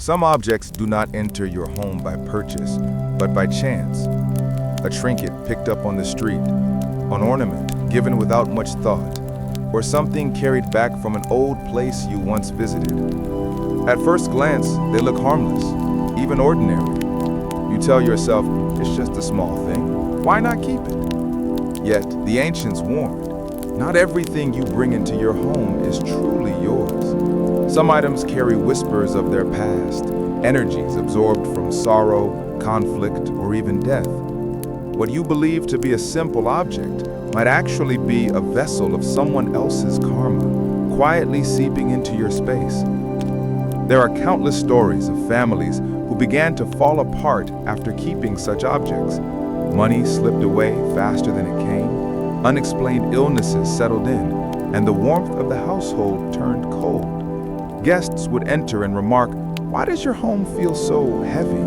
Some objects do not enter your home by purchase, but by chance. A trinket picked up on the street, an ornament given without much thought, or something carried back from an old place you once visited. At first glance, they look harmless, even ordinary. You tell yourself, it's just a small thing. Why not keep it? Yet, the ancients warned, not everything you bring into your home is truly yours. Some items carry whispers of their past, energies absorbed from sorrow, conflict, or even death. What you believe to be a simple object might actually be a vessel of someone else's karma, quietly seeping into your space. There are countless stories of families who began to fall apart after keeping such objects. Money slipped away faster than it came, unexplained illnesses settled in, and the warmth of the household turned cold. Guests would enter and remark, "Why does your home feel so heavy?"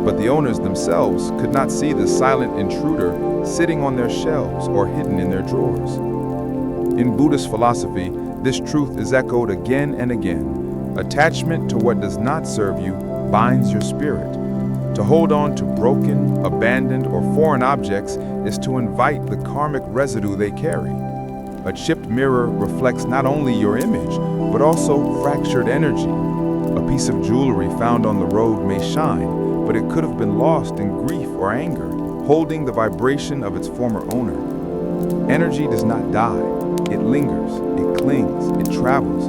But the owners themselves could not see the silent intruder sitting on their shelves or hidden in their drawers. In Buddhist philosophy, this truth is echoed again and again. Attachment to what does not serve you binds your spirit. To hold on to broken, abandoned, or foreign objects is to invite the karmic residue they carry. A chipped mirror reflects not only your image, but also fractured energy. A piece of jewelry found on the road may shine, but it could have been lost in grief or anger, holding the vibration of its former owner. Energy does not die. It lingers, it clings, it travels.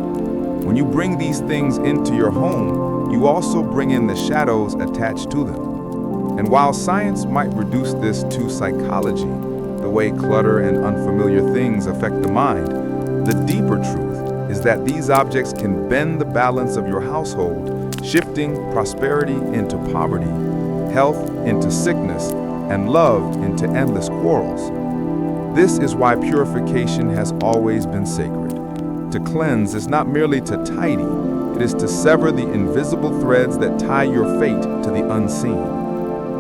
When you bring these things into your home, you also bring in the shadows attached to them. And while science might reduce this to psychology, the way clutter and unfamiliar things affect the mind, the deeper truth is that these objects can bend the balance of your household, shifting prosperity into poverty, health into sickness, and love into endless quarrels. This is why purification has always been sacred. To cleanse is not merely to tidy, it is to sever the invisible threads that tie your fate to the unseen.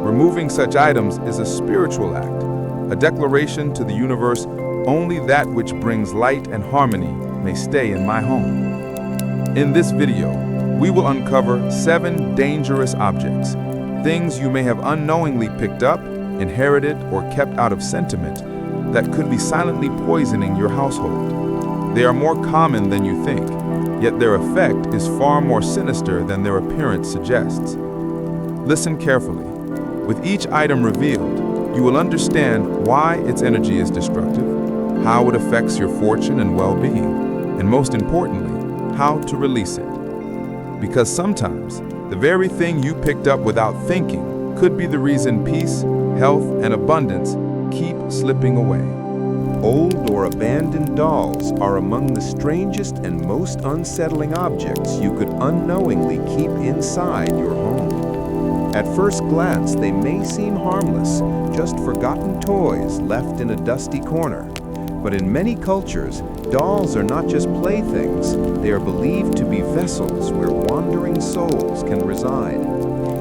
Removing such items is a spiritual act, a declaration to the universe, only that which brings light and harmony may stay in my home. In this video, we will uncover 7 dangerous objects, things you may have unknowingly picked up, inherited, or kept out of sentiment that could be silently poisoning your household. They are more common than you think, yet their effect is far more sinister than their appearance suggests. Listen carefully. With each item revealed, you will understand why its energy is destructive, how it affects your fortune and well-being, and most importantly, how to release it. Because sometimes, the very thing you picked up without thinking could be the reason peace, health, and abundance keep slipping away. Old or abandoned dolls are among the strangest and most unsettling objects you could unknowingly keep inside your home. At first glance, they may seem harmless, just forgotten toys left in a dusty corner. But in many cultures, dolls are not just playthings, they are believed to be vessels where wandering souls can reside.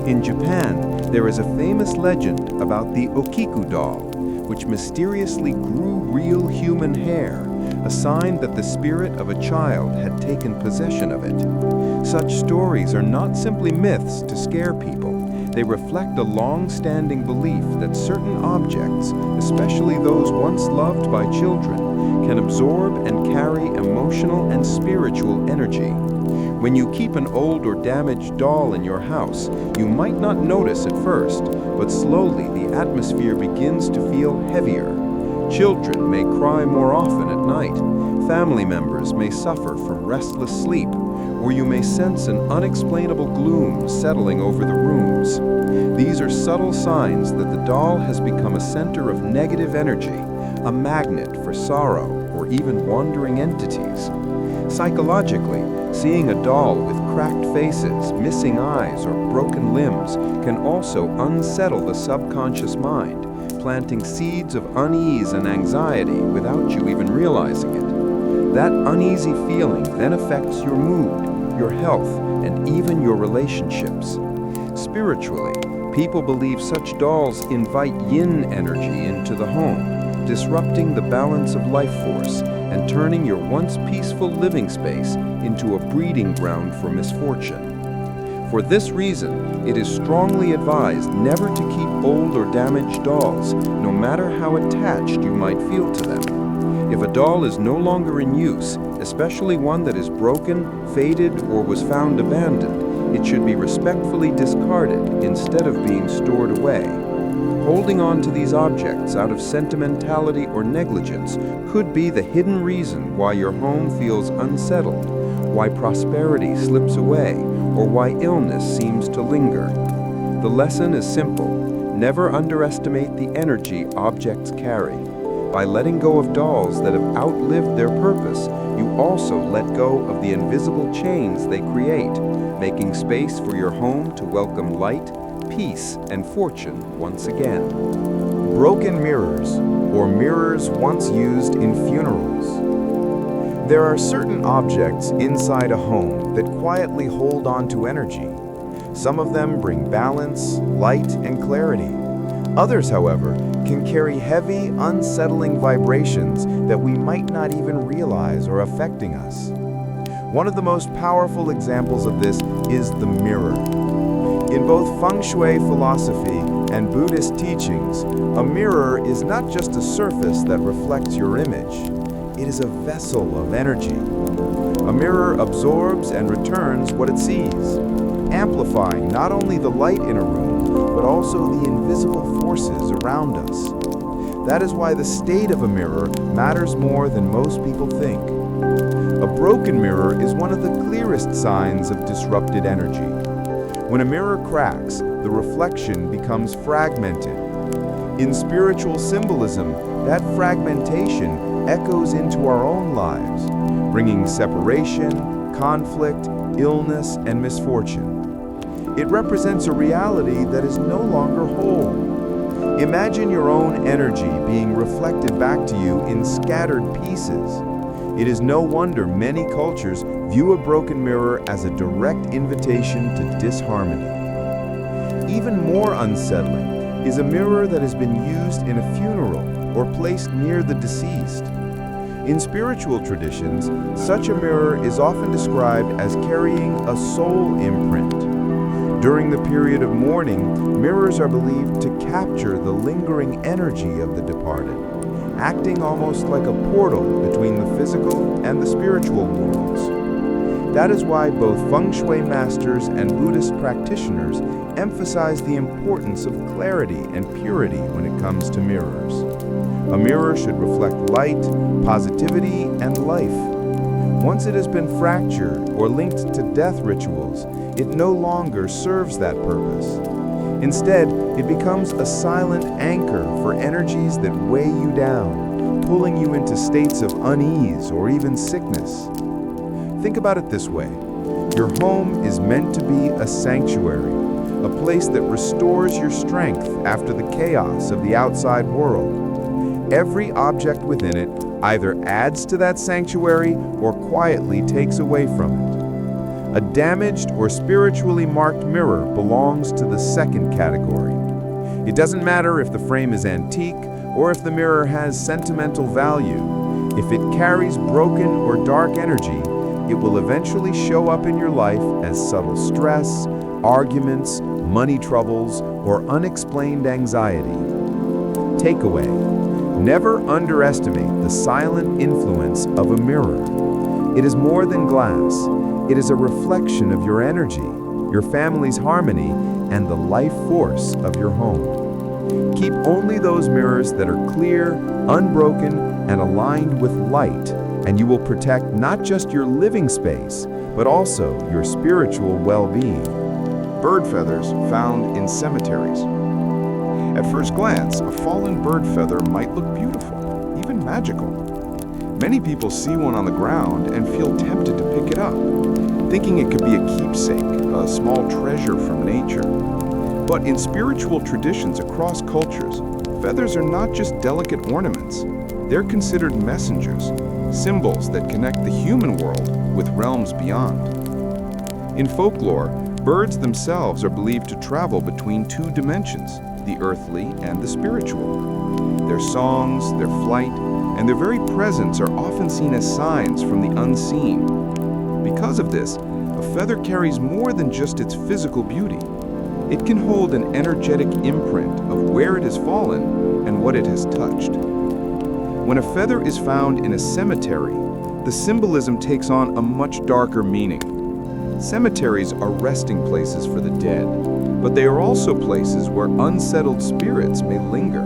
In Japan, there is a famous legend about the Okiku doll, which mysteriously grew real human hair, a sign that the spirit of a child had taken possession of it. Such stories are not simply myths to scare people. They reflect a long-standing belief that certain objects, especially those once loved by children, can absorb and carry emotional and spiritual energy. When you keep an old or damaged doll in your house, you might not notice at first, but slowly the atmosphere begins to feel heavier. Children may cry more often at night, family members may suffer from restless sleep, or you may sense an unexplainable gloom settling over the rooms. These are subtle signs that the doll has become a center of negative energy, a magnet for sorrow or even wandering entities. Psychologically, seeing a doll with cracked faces, missing eyes, or broken limbs can also unsettle the subconscious mind, planting seeds of unease and anxiety without you even realizing it. That uneasy feeling then affects your mood, your health, and even your relationships. Spiritually, people believe such dolls invite yin energy into the home, disrupting the balance of life force and turning your once peaceful living space into a breeding ground for misfortune. For this reason, it is strongly advised never to keep old or damaged dolls, no matter how attached you might feel to them. If a doll is no longer in use, especially one that is broken, faded, or was found abandoned, it should be respectfully discarded instead of being stored away. Holding on to these objects out of sentimentality or negligence could be the hidden reason why your home feels unsettled, why prosperity slips away, or why illness seems to linger. The lesson is simple. Never underestimate the energy objects carry. By letting go of dolls that have outlived their purpose, you also let go of the invisible chains they create, making space for your home to welcome light, peace, and fortune once again. Broken mirrors, or mirrors once used in funerals. There are certain objects inside a home that quietly hold on to energy. Some of them bring balance, light, and clarity. Others, however, can carry heavy, unsettling vibrations that we might not even realize are affecting us. One of the most powerful examples of this is the mirror. In both feng shui philosophy and Buddhist teachings, a mirror is not just a surface that reflects your image. It is a vessel of energy. A mirror absorbs and returns what it sees, amplifying not only the light in a room, but also the invisible forces around us. That is why the state of a mirror matters more than most people think. A broken mirror is one of the clearest signs of disrupted energy. When a mirror cracks, the reflection becomes fragmented. In spiritual symbolism, that fragmentation echoes into our own lives, bringing separation, conflict, illness, and misfortune. It represents a reality that is no longer whole. Imagine your own energy being reflected back to you in scattered pieces. It is no wonder many cultures view a broken mirror as a direct invitation to disharmony. Even more unsettling is a mirror that has been used in a funeral or placed near the deceased. In spiritual traditions, such a mirror is often described as carrying a soul imprint. During the period of mourning, mirrors are believed to capture the lingering energy of the departed, acting almost like a portal between the physical and the spiritual worlds. That is why both feng shui masters and Buddhist practitioners emphasize the importance of clarity and purity when it comes to mirrors. A mirror should reflect light, positivity, and life. Once it has been fractured or linked to death rituals, it no longer serves that purpose. Instead, it becomes a silent anchor for energies that weigh you down, pulling you into states of unease or even sickness. Think about it this way. Your home is meant to be a sanctuary, a place that restores your strength after the chaos of the outside world. Every object within it either adds to that sanctuary or quietly takes away from it. A damaged or spiritually marked mirror belongs to the second category. It doesn't matter if the frame is antique or if the mirror has sentimental value. If it carries broken or dark energy, it will eventually show up in your life as subtle stress, arguments, money troubles, or unexplained anxiety. Takeaway: never underestimate the silent influence of a mirror. It is more than glass. It is a reflection of your energy, your family's harmony, and the life force of your home. Keep only those mirrors that are clear, unbroken, and aligned with light, and you will protect not just your living space, but also your spiritual well-being. Bird feathers found in cemeteries. At first glance, a fallen bird feather might look beautiful, even magical. Many people see one on the ground and feel tempted to pick it up, thinking it could be a keepsake, a small treasure from nature. But in spiritual traditions across cultures, feathers are not just delicate ornaments. They're considered messengers, symbols that connect the human world with realms beyond. In folklore, birds themselves are believed to travel between two dimensions, the earthly and the spiritual. Their songs, their flight, and their very presence are often seen as signs from the unseen. Because of this, a feather carries more than just its physical beauty. It can hold an energetic imprint of where it has fallen and what it has touched. When a feather is found in a cemetery, the symbolism takes on a much darker meaning. Cemeteries are resting places for the dead, but they are also places where unsettled spirits may linger.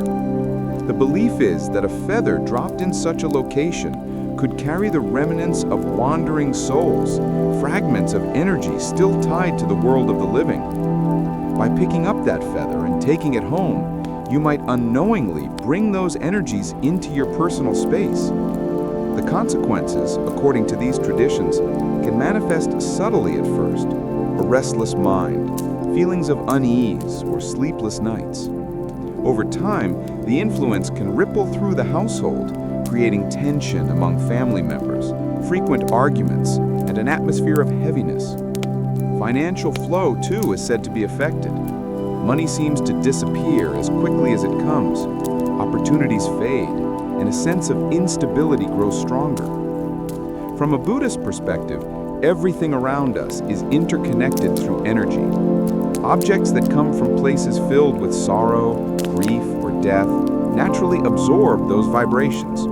The belief is that a feather dropped in such a location could carry the remnants of wandering souls, fragments of energy still tied to the world of the living. By picking up that feather and taking it home, you might unknowingly bring those energies into your personal space. The consequences, according to these traditions, can manifest subtly at first: a restless mind, feelings of unease, or sleepless nights. Over time, the influence can ripple through the household, creating tension among family members, frequent arguments, and an atmosphere of heaviness. Financial flow, too, is said to be affected. Money seems to disappear as quickly as it comes. Opportunities fade, and a sense of instability grows stronger. From a Buddhist perspective, everything around us is interconnected through energy. Objects that come from places filled with sorrow, grief, or death naturally absorb those vibrations.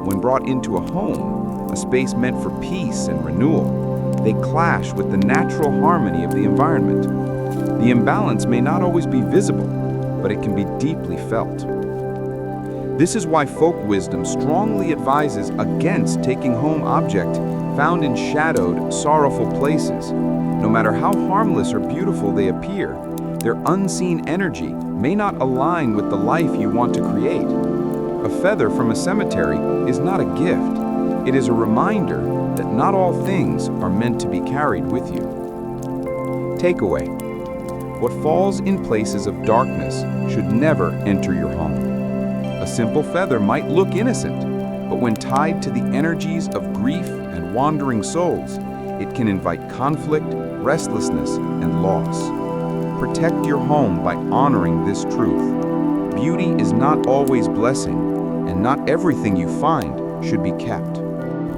When brought into a home, a space meant for peace and renewal, they clash with the natural harmony of the environment. The imbalance may not always be visible, but it can be deeply felt. This is why folk wisdom strongly advises against taking home objects found in shadowed, sorrowful places. No matter how harmless or beautiful they appear, their unseen energy may not align with the life you want to create. A feather from a cemetery is not a gift. It is a reminder that not all things are meant to be carried with you. Takeaway: what falls in places of darkness should never enter your home. A simple feather might look innocent, but when tied to the energies of grief and wandering souls, it can invite conflict, restlessness, and loss. Protect your home by honoring this truth. Beauty is not always blessing, and not everything you find should be kept.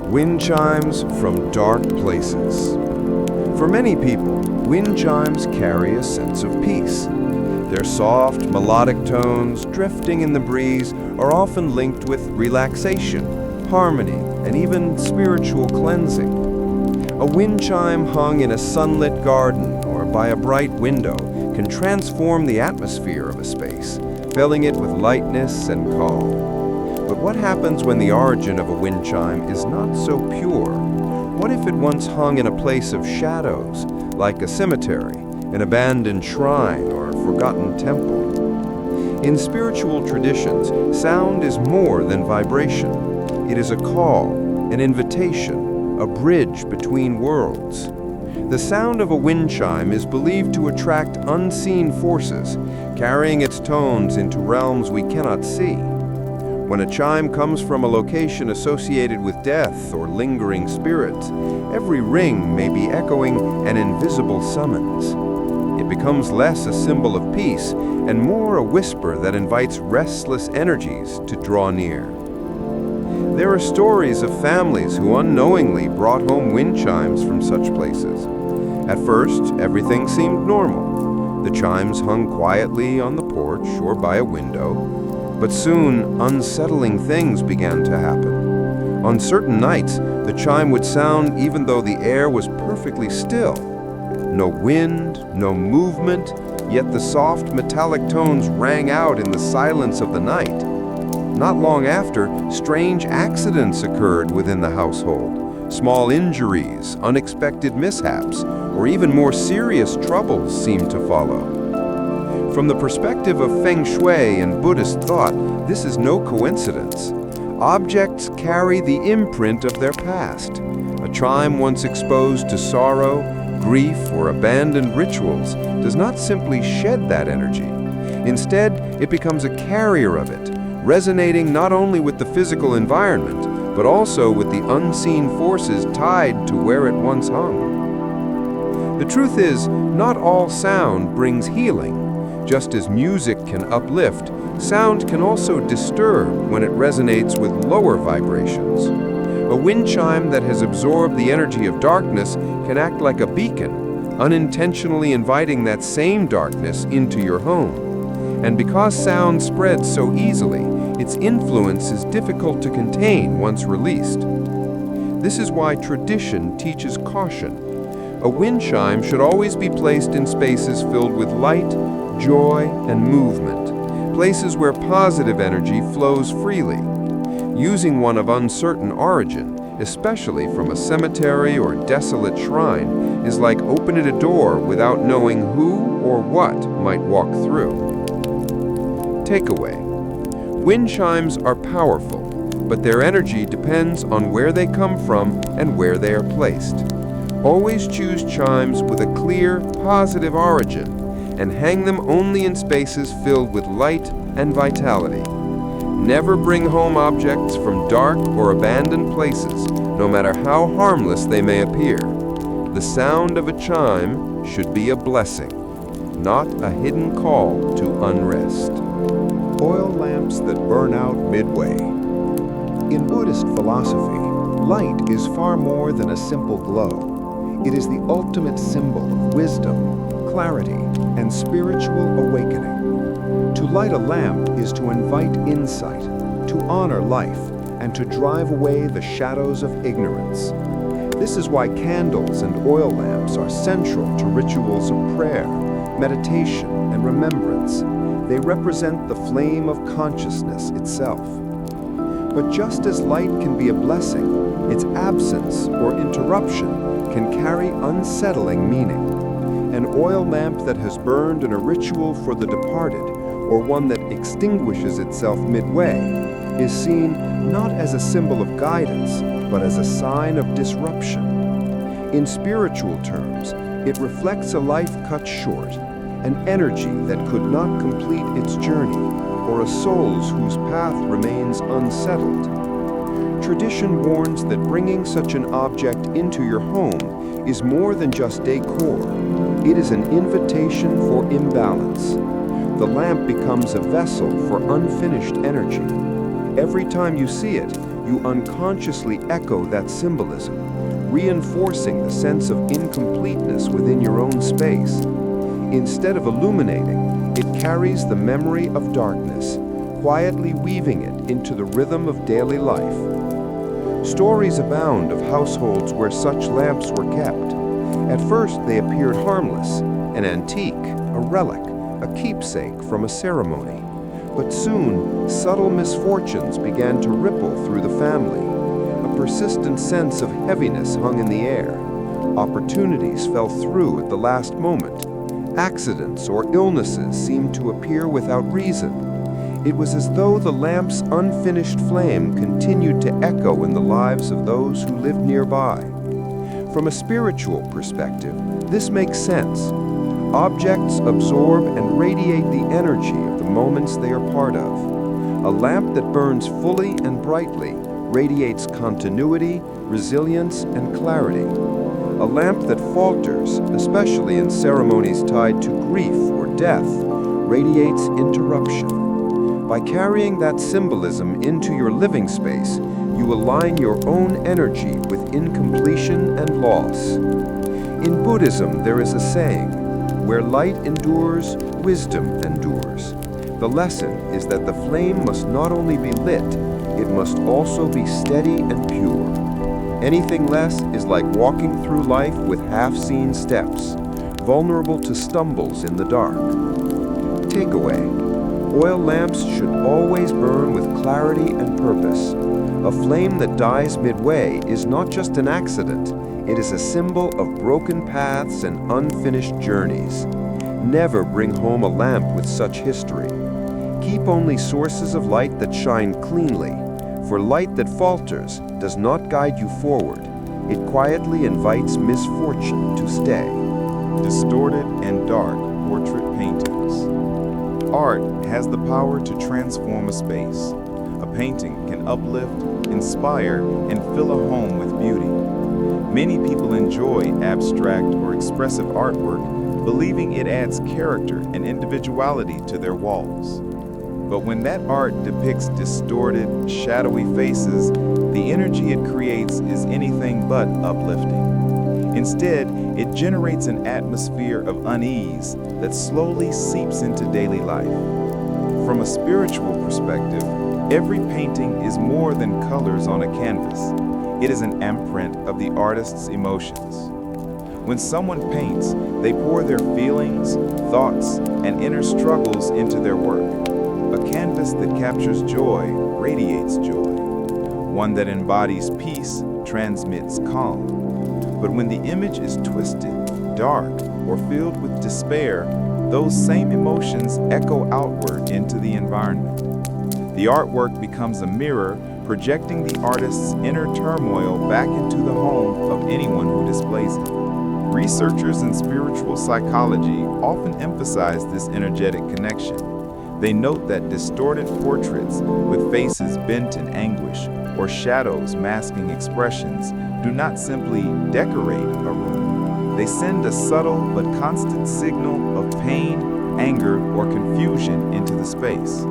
Wind chimes from dark places. For many people, wind chimes carry a sense of peace. Their soft, melodic tones, drifting in the breeze, are often linked with relaxation, harmony, and even spiritual cleansing. A wind chime hung in a sunlit garden or by a bright window can transform the atmosphere of a space, filling it with lightness and calm. But what happens when the origin of a wind chime is not so pure? What if it once hung in a place of shadows, like a cemetery, an abandoned shrine, or a forgotten temple? In spiritual traditions, sound is more than vibration. It is a call, an invitation, a bridge between worlds. The sound of a wind chime is believed to attract unseen forces, carrying its tones into realms we cannot see. When a chime comes from a location associated with death or lingering spirits, every ring may be echoing an invisible summons. It becomes less a symbol of peace and more a whisper that invites restless energies to draw near. There are stories of families who unknowingly brought home wind chimes from such places. At first, everything seemed normal. The chimes hung quietly on the porch or by a window, but soon unsettling things began to happen. On certain nights, the chime would sound even though the air was perfectly still. No wind, no movement, yet the soft metallic tones rang out in the silence of the night. Not long after, strange accidents occurred within the household. Small injuries, unexpected mishaps, or even more serious troubles seemed to follow. From the perspective of Feng Shui and Buddhist thought, this is no coincidence. Objects carry the imprint of their past. A chime once exposed to sorrow, grief, or abandoned rituals does not simply shed that energy. Instead, it becomes a carrier of it, resonating not only with the physical environment, but also with the unseen forces tied to where it once hung. The truth is, not all sound brings healing. Just as music can uplift, sound can also disturb when it resonates with lower vibrations. A wind chime that has absorbed the energy of darkness can act like a beacon, unintentionally inviting that same darkness into your home. And because sound spreads so easily, its influence is difficult to contain once released. This is why tradition teaches caution. A wind chime should always be placed in spaces filled with light, joy, and movement, places where positive energy flows freely. Using one of uncertain origin, especially from a cemetery or desolate shrine, is like opening a door without knowing who or what might walk through. Takeaway: wind chimes are powerful, but their energy depends on where they come from and where they are placed. Always choose chimes with a clear, positive origin, and hang them only in spaces filled with light and vitality. Never bring home objects from dark or abandoned places, no matter how harmless they may appear. The sound of a chime should be a blessing, not a hidden call to unrest. Oil lamps that burn out midway. In Buddhist philosophy, light is far more than a simple glow. It is the ultimate symbol of wisdom, clarity, and spiritual awakening. To light a lamp is to invite insight, to honor life, and to drive away the shadows of ignorance. This is why candles and oil lamps are central to rituals of prayer, meditation, and remembrance. They represent the flame of consciousness itself. But just as light can be a blessing, its absence or interruption can carry unsettling meaning. An oil lamp that has burned in a ritual for the departed, or one that extinguishes itself midway, is seen not as a symbol of guidance, but as a sign of disruption. In spiritual terms, it reflects a life cut short, an energy that could not complete its journey, or a soul's whose path remains unsettled. Tradition warns that bringing such an object into your home is more than just decor. It is an invitation for imbalance. The lamp becomes a vessel for unfinished energy. Every time you see it, you unconsciously echo that symbolism, reinforcing the sense of incompleteness within your own space. Instead of illuminating, it carries the memory of darkness, quietly weaving it into the rhythm of daily life. Stories abound of households where such lamps were kept. At first, they appeared harmless, an antique, a relic, a keepsake from a ceremony. But soon, subtle misfortunes began to ripple through the family. A persistent sense of heaviness hung in the air. Opportunities fell through at the last moment. Accidents or illnesses seemed to appear without reason. It was as though the lamp's unfinished flame continued to echo in the lives of those who lived nearby. From a spiritual perspective, this makes sense. Objects absorb and radiate the energy of the moments they are part of. A lamp that burns fully and brightly radiates continuity, resilience, and clarity. A lamp that falters, especially in ceremonies tied to grief or death, radiates interruption. By carrying that symbolism into your living space, you align your own energy with incompletion and loss. In Buddhism, there is a saying, "Where light endures, wisdom endures." The lesson is that the flame must not only be lit, it must also be steady and pure. Anything less is like walking through life with half-seen steps, vulnerable to stumbles in the dark. Takeaway: oil lamps should always burn with clarity and purpose. A flame that dies midway is not just an accident, it is a symbol of broken paths and unfinished journeys. Never bring home a lamp with such history. Keep only sources of light that shine cleanly, for light that falters does not guide you forward. It quietly invites misfortune to stay. Distorted and dark portrait paintings. Art has the power to transform a space. A painting can uplift, inspire, and fill a home with beauty. Many people enjoy abstract or expressive artwork, believing it adds character and individuality to their walls. But when that art depicts distorted, shadowy faces, the energy it creates is anything but uplifting. Instead, it generates an atmosphere of unease that slowly seeps into daily life. From a spiritual perspective, every painting is more than colors on a canvas. It is an imprint of the artist's emotions. When someone paints, they pour their feelings, thoughts, and inner struggles into their work. A canvas that captures joy radiates joy. One that embodies peace transmits calm. But when the image is twisted, dark, or filled with despair, those same emotions echo outward into the environment. The artwork becomes a mirror, projecting the artist's inner turmoil back into the home of anyone who displays it. Researchers in spiritual psychology often emphasize this energetic connection. They note that distorted portraits with faces bent in anguish or shadows masking expressions do not simply decorate a room. They send a subtle but constant signal of pain, anger, or confusion into the space.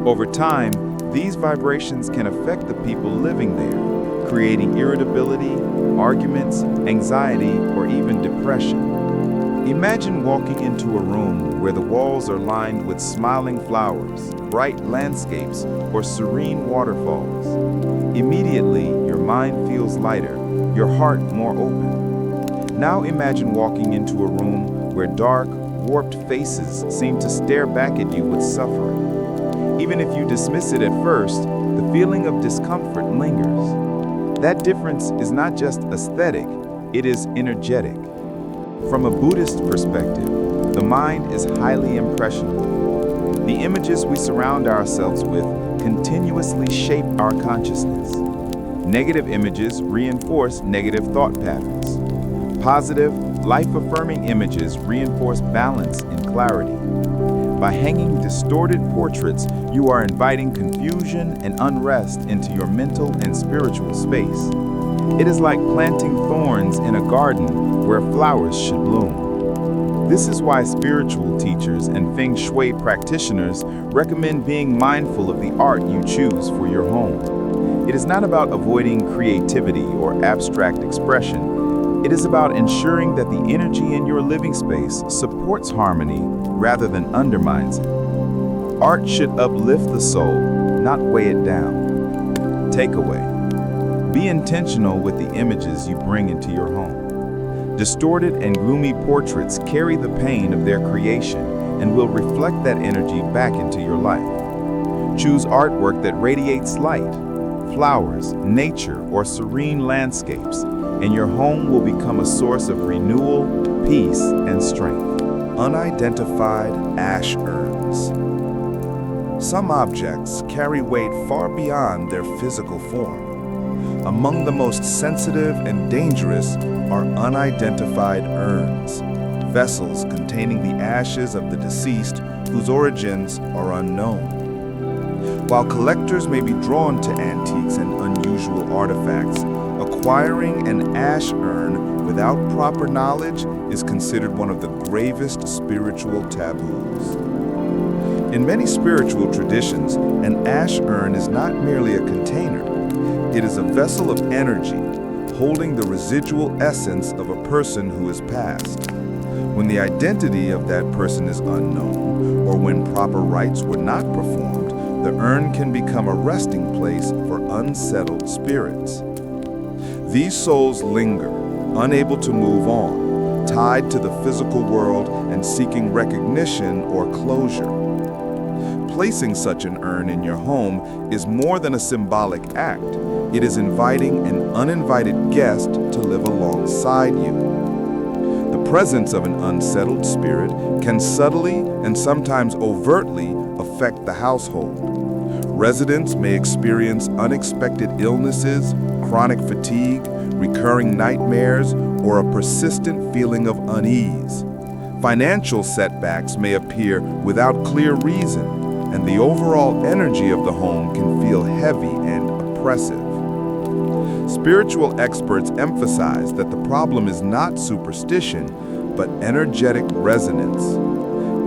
Over time, these vibrations can affect the people living there, creating irritability, arguments, anxiety, or even depression. Imagine walking into a room where the walls are lined with smiling flowers, bright landscapes, or serene waterfalls. Immediately, your mind feels lighter, your heart more open. Now imagine walking into a room where dark, warped faces seem to stare back at you with suffering. Even if you dismiss it at first, the feeling of discomfort lingers. That difference is not just aesthetic, it is energetic. From a Buddhist perspective, the mind is highly impressionable. The images we surround ourselves with continuously shape our consciousness. Negative images reinforce negative thought patterns. Positive, life-affirming images reinforce balance and clarity. By hanging distorted portraits, you are inviting confusion and unrest into your mental and spiritual space. It is like planting thorns in a garden where flowers should bloom. This is why spiritual teachers and feng shui practitioners recommend being mindful of the art you choose for your home. It is not about avoiding creativity or abstract expression. It is about ensuring that the energy in your living space supports harmony rather than undermines it. Art should uplift the soul, not weigh it down. Takeaway: be intentional with the images you bring into your home. Distorted and gloomy portraits carry the pain of their creation and will reflect that energy back into your life. Choose artwork that radiates light, flowers, nature, or serene landscapes, and your home will become a source of renewal, peace, and strength. Unidentified ash urns. Some objects carry weight far beyond their physical form. Among the most sensitive and dangerous are unidentified urns, vessels containing the ashes of the deceased whose origins are unknown. While collectors may be drawn to antiques and unusual artifacts, acquiring an ash urn without proper knowledge is considered one of the gravest spiritual taboos. In many spiritual traditions, an ash urn is not merely a container. It is a vessel of energy, holding the residual essence of a person who is passed. When the identity of that person is unknown, or when proper rites were not performed, the urn can become a resting place for unsettled spirits. These souls linger, unable to move on, tied to the physical world and seeking recognition or closure. Placing such an urn in your home is more than a symbolic act. It is inviting an uninvited guest to live alongside you. The presence of an unsettled spirit can subtly and sometimes overtly affect the household. Residents may experience unexpected illnesses, chronic fatigue, recurring nightmares, or a persistent feeling of unease. Financial setbacks may appear without clear reason, and the overall energy of the home can feel heavy and oppressive. Spiritual experts emphasize that the problem is not superstition, but energetic resonance.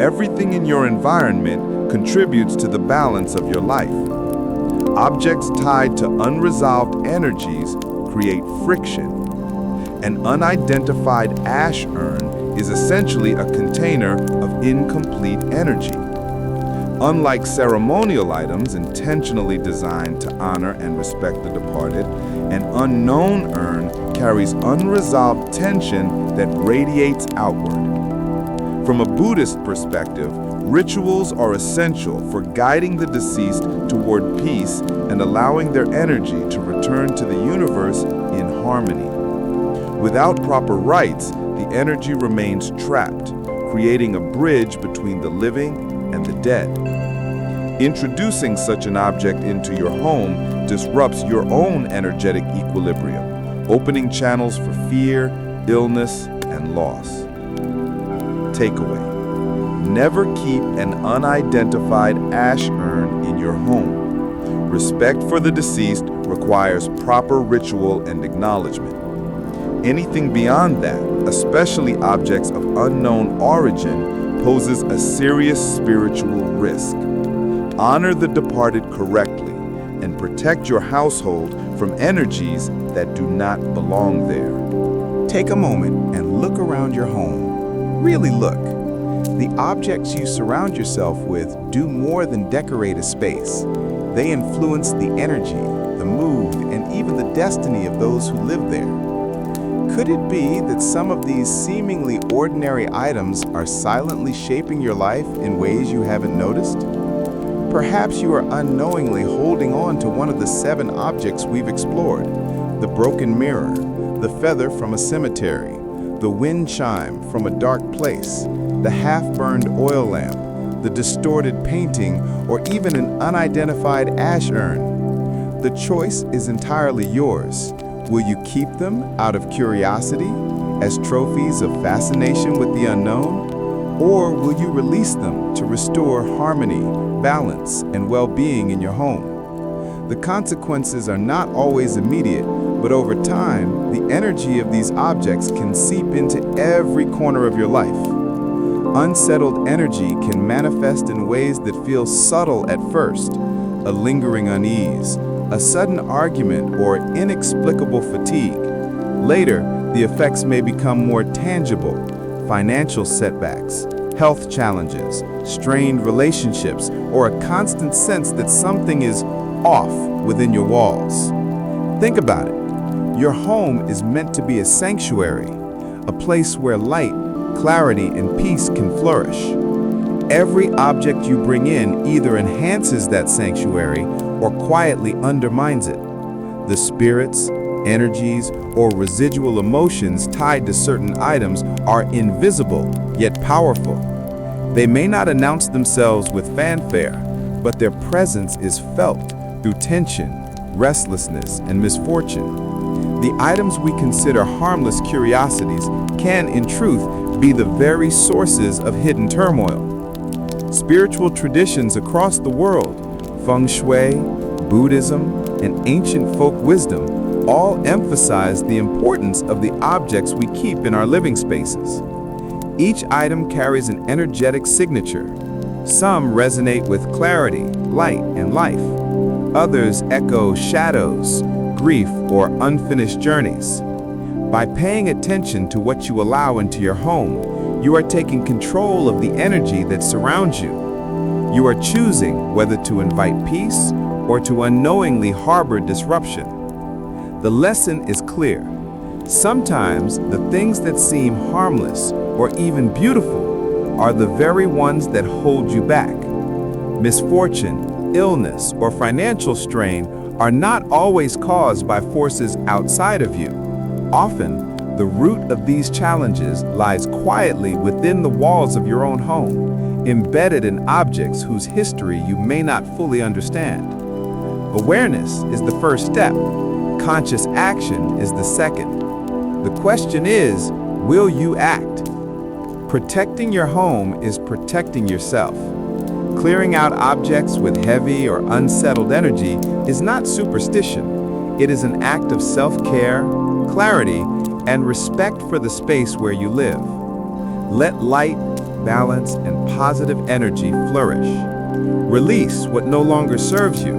Everything in your environment contributes to the balance of your life. Objects tied to unresolved energies create friction. An unidentified ash urn is essentially a container of incomplete energy. Unlike ceremonial items intentionally designed to honor and respect the departed, an unknown urn carries unresolved tension that radiates outward. From a Buddhist perspective, rituals are essential for guiding the deceased toward peace and allowing their energy to return to the universe in harmony. Without proper rites, the energy remains trapped, creating a bridge between the living and the dead. Introducing such an object into your home disrupts your own energetic equilibrium, opening channels for fear, illness, and loss. Takeaway: never keep an unidentified ash urn in your home. Respect for the deceased requires proper ritual and acknowledgement. Anything beyond that, especially objects of unknown origin, poses a serious spiritual risk. Honor the departed correctly and protect your household from energies that do not belong there. Take a moment and look around your home. Really look. The objects you surround yourself with do more than decorate a space. They influence the energy, the mood, and even the destiny of those who live there. Could it be that some of these seemingly ordinary items are silently shaping your life in ways you haven't noticed? Perhaps you are unknowingly holding on to one of the 7 objects we've explored: the broken mirror, the feather from a cemetery, the wind chime from a dark place, the half-burned oil lamp, the distorted painting, or even an unidentified ash urn. The choice is entirely yours. Will you keep them out of curiosity, as trophies of fascination with the unknown? Or will you release them to restore harmony, balance, and well-being in your home? The consequences are not always immediate, but over time, the energy of these objects can seep into every corner of your life. Unsettled energy can manifest in ways that feel subtle at first: a lingering unease, a sudden argument, or inexplicable fatigue. Later, the effects may become more tangible: financial setbacks, health challenges, strained relationships, or a constant sense that something is off within your walls. Think about it. Your home is meant to be a sanctuary, a place where light, clarity, and peace can flourish. Every object you bring in either enhances that sanctuary or quietly undermines it. The spirits, energies, or residual emotions tied to certain items are invisible yet powerful. They may not announce themselves with fanfare, but their presence is felt through tension, restlessness, and misfortune. The items we consider harmless curiosities can, in truth, be the very sources of hidden turmoil. Spiritual traditions across the world, feng shui, Buddhism, and ancient folk wisdom all emphasize the importance of the objects we keep in our living spaces. Each item carries an energetic signature. Some resonate with clarity, light, and life. Others echo shadows, grief, or unfinished journeys. By paying attention to what you allow into your home, you are taking control of the energy that surrounds you. You are choosing whether to invite peace or to unknowingly harbor disruption. The lesson is clear. Sometimes the things that seem harmless or even beautiful are the very ones that hold you back. Misfortune, illness, or financial strain are not always caused by forces outside of you. Often, the root of these challenges lies quietly within the walls of your own home, embedded in objects whose history you may not fully understand. Awareness is the first step. Conscious action is the second. The question is, will you act? Protecting your home is protecting yourself. Clearing out objects with heavy or unsettled energy is not superstition. It is an act of self-care, clarity, and respect for the space where you live. Let light, balance, and positive energy flourish. Release what no longer serves you,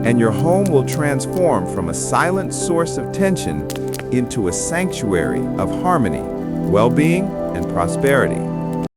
and your home will transform from a silent source of tension into a sanctuary of harmony, well-being, and prosperity.